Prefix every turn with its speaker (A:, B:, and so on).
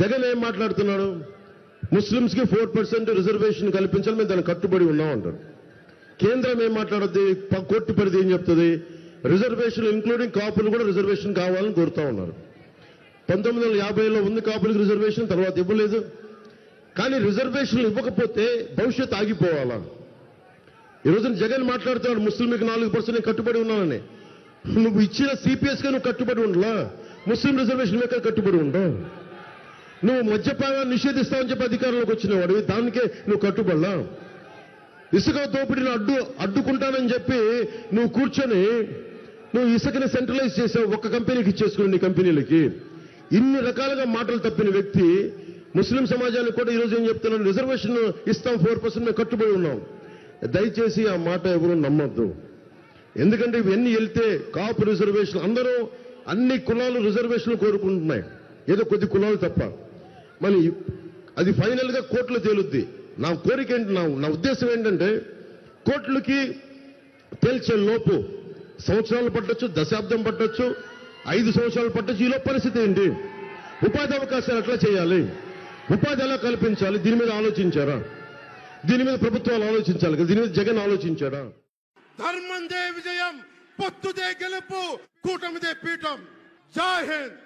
A: జగన్ ఏం మాట్లాడుతున్నాడు? ముస్లిమ్స్కి 4% రిజర్వేషన్ కల్పించాలి, మేము దానికి కట్టుబడి ఉన్నాం అంటారు. కేంద్రం ఏం మాట్లాడుద్ది? కోర్టు పరిధి ఏం చెప్తుంది? రిజర్వేషన్ ఇంక్లూడింగ్ కాపులు కూడా రిజర్వేషన్ కావాలని కోరుతా ఉన్నారు. 1950లో ఉంది కాపులకు రిజర్వేషన్, తర్వాత ఇవ్వలేదు. కానీ రిజర్వేషన్లు ఇవ్వకపోతే భవిష్యత్ ఆగిపోవాలా? ఈరోజు జగన్ మాట్లాడుతున్నాడు ముస్లింకి 4% కట్టుబడి ఉన్నానని. నువ్వు ఇచ్చిన సిపిఎస్గా నువ్వు కట్టుబడి ఉండలా, ముస్లిం రిజర్వేషన్ మీద కట్టుబడి ఉండవు. నువ్వు మద్యపానాన్ని నిషేధిస్తావని చెప్పి అధికారంలోకి వచ్చిన వాడివి, దానికే నువ్వు కట్టుబడలా. ఇసుక దోపిడీని అడ్డుకుంటానని చెప్పి నువ్వు కూర్చొని నువ్వు ఇసుకని సెంట్రలైజ్ చేసావు, ఒక్క కంపెనీకి ఇచ్చేసుకుని నీ కంపెనీలకి. ఇన్ని రకాలుగా మాటలు తప్పిన వ్యక్తి ముస్లిం సమాజానికి కూడా ఈరోజు ఏం చెప్తున్నాను? రిజర్వేషన్ ఇస్తాం, 4% మేము కట్టుబడి ఉన్నాం. దయచేసి ఆ మాట ఎవరు నమ్మొద్దు. ఎందుకంటే ఇవన్నీ వెళ్తే కాపు రిజర్వేషన్, అందరూ అన్ని కులాలు రిజర్వేషన్లు కోరుకుంటున్నాయి, ఏదో కొద్ది కులాలు తప్ప. మరి అది ఫైనల్గా కోర్టులో తేలుద్ది. నా కోరిక ఏంటి, నా ఉద్దేశం ఏంటంటే కోర్టులకి తేల్చే లోపు సంవత్సరాలు పట్టొచ్చు, దశాబ్దం పట్టొచ్చు, 5 సంవత్సరాలు పట్టొచ్చు. ఈలో పరిస్థితి ఏంటి? ఉపాధి అవకాశాలు ఎట్లా చేయాలి, ఉపాధి ఎలా కల్పించాలి, దీని మీద ఆలోచించారా? దీని మీద ప్రభుత్వాలు ఆలోచించాలి కదా, దీని మీద జగన్ ఆలోచించాడా?
B: ధర్మందే విజయం, పొత్తుదే గెలుపు, కూటమిదే పీఠం. జై హింద్.